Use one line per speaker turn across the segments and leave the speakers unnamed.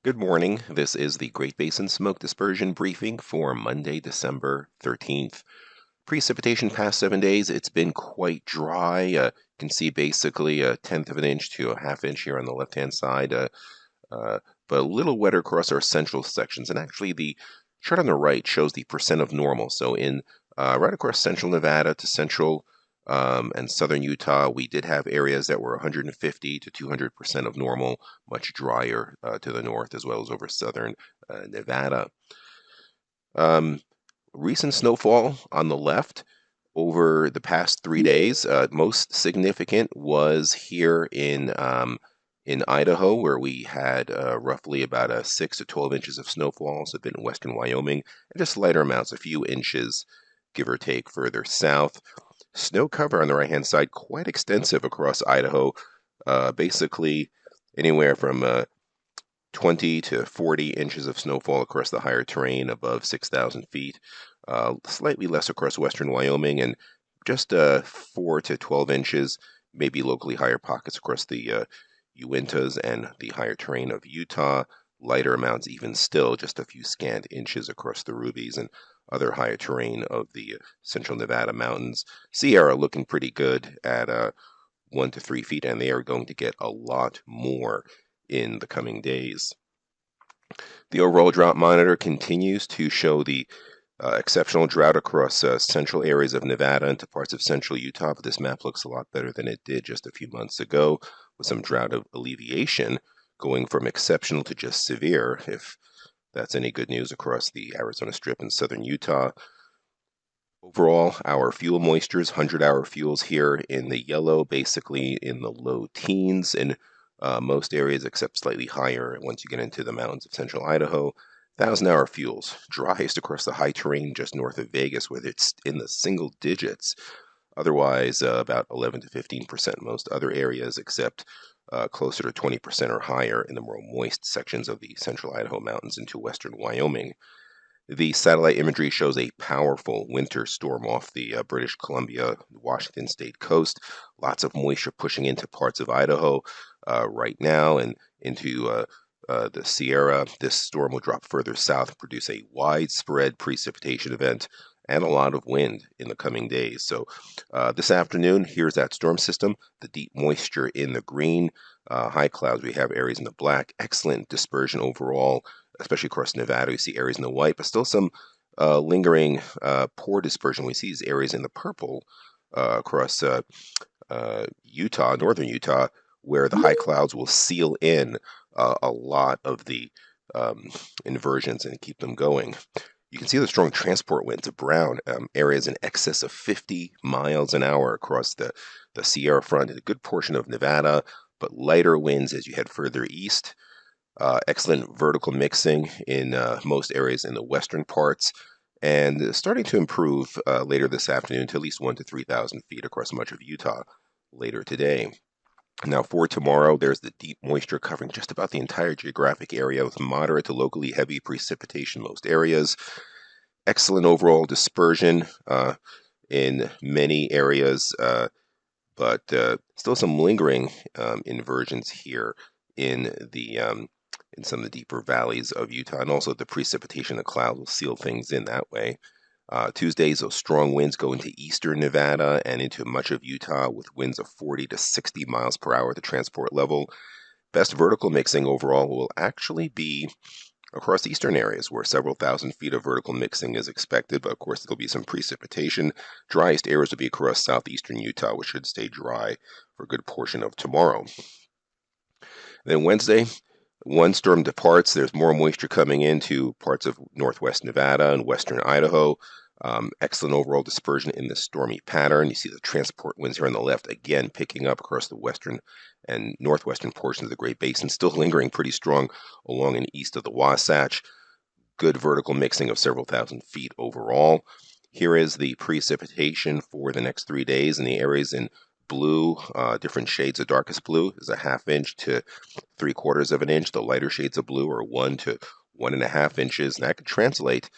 Good morning. This is the Great Basin Smoke Dispersion briefing for Monday, December 13th. Precipitation past 7 days, it's been quite dry. You can see basically a tenth of an inch to a half inch here on the left-hand side, but a little wetter across our central sections. And actually, the chart on the right shows the percent of normal. So in right across central Nevada to central and southern Utah, we did have areas that were 150 to 200% of normal, much drier to the north as well as over southern Nevada. Recent snowfall on the left over the past 3 days, most significant was here in Idaho, where we had roughly about 6 to 12 inches of snowfall. Also been in western Wyoming, and just lighter amounts, a few inches, give or take, further south. Snow cover on the right-hand side, quite extensive across Idaho, basically anywhere from 20 to 40 inches of snowfall across the higher terrain above 6,000 feet. Slightly less across western Wyoming, and just 4 to 12 inches, maybe locally higher pockets across the Uintas and the higher terrain of Utah. Lighter amounts even still, just a few scant inches across the Rubies and other higher terrain of the central Nevada mountains. Sierra looking pretty good at 1 to 3 feet, and they are going to get a lot more in the coming days. The overall drought monitor continues to show the exceptional drought across central areas of Nevada into parts of central Utah, but this map looks a lot better than it did just a few months ago, with some drought alleviation going from exceptional to just severe, if that's any good news, across the Arizona Strip and southern Utah. Overall, our fuel moistures, 100-hour fuels here in the yellow, basically in the low teens in most areas, except slightly higher once you get into the mountains of central Idaho. 1,000-hour fuels, driest across the high terrain just north of Vegas, where it's in the single digits. Otherwise, about 11 to 15% most other areas, except closer to 20% or higher in the more moist sections of the central Idaho mountains into western Wyoming. The satellite imagery shows a powerful winter storm off the British Columbia, Washington state coast. Lots of moisture pushing into parts of Idaho right now and into the Sierra. This storm will drop further south, produce a widespread precipitation event and a lot of wind in the coming days. So this afternoon, here's that storm system, the deep moisture in the green, high clouds, we have areas in the black, excellent dispersion overall, especially across Nevada. We see areas in the white, but still some lingering poor dispersion. We see these areas in the purple across Utah, northern Utah, where the high clouds will seal in a lot of the inversions and keep them going. You can see the strong transport winds of brown, areas in excess of 50 miles an hour across the Sierra front and a good portion of Nevada, but lighter winds as you head further east. Excellent vertical mixing in most areas in the western parts, and starting to improve later this afternoon to at least 1,000 to 3,000 feet across much of Utah later today. Now for tomorrow, there's the deep moisture covering just about the entire geographic area with moderate to locally heavy precipitation in most areas. Excellent overall dispersion in many areas, but still some lingering inversions here in some of the deeper valleys of Utah, and also the precipitation of clouds will seal things in that way. Tuesdays, those strong winds go into eastern Nevada and into much of Utah with winds of 40 to 60 miles per hour at the transport level. Best vertical mixing overall will actually be across eastern areas where several thousand feet of vertical mixing is expected, but of course there'll be some precipitation. Driest areas will be across southeastern Utah, which should stay dry for a good portion of tomorrow. Then Wednesday, one storm departs. There's more moisture coming into parts of northwest Nevada and western Idaho. Excellent overall dispersion in this stormy pattern. You see the transport winds here on the left, again picking up across the western and northwestern portions of the Great Basin, still lingering pretty strong along and east of the Wasatch. Good vertical mixing of several thousand feet overall. Here is the precipitation for the next 3 days in the areas in blue, different shades of darkest blue is a ½ inch to 3/4 of an inch. The lighter shades of blue are 1 to 1.5 inches, and that could translate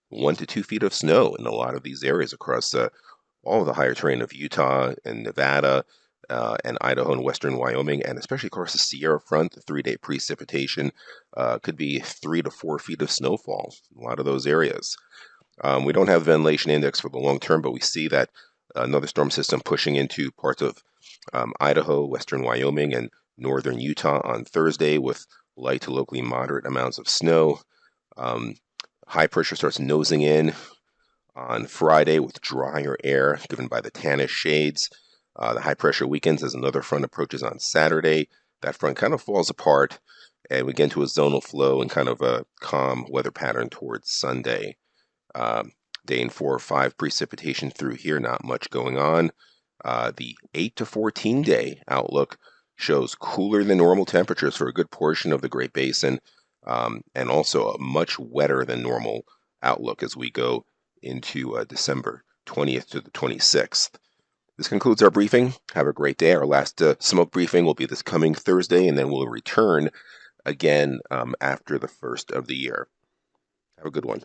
1 to 2 feet of snow in a lot of these areas across all of the higher terrain of Utah and Nevada, and Idaho and western Wyoming, and especially across the Sierra front, the 3-day precipitation could be 3 to 4 feet of snowfall in a lot of those areas. We don't have a ventilation index for the long term, but we see that another storm system pushing into parts of Idaho, western Wyoming, and northern Utah on Thursday with light to locally moderate amounts of snow. High pressure starts nosing in on Friday with drier air given by the tannish shades. The high pressure weakens as another front approaches on Saturday. That front kind of falls apart, and we get into a zonal flow and kind of a calm weather pattern towards Sunday. Day and 4 or 5 precipitation through here, not much going on. The 8 to 14 day outlook shows cooler than normal temperatures for a good portion of the Great Basin, and also a much wetter than normal outlook as we go into December 20th to the 26th. This concludes our briefing. Have a great day. Our last smoke briefing will be this coming Thursday, and then we'll return again after the first of the year. Have a good one.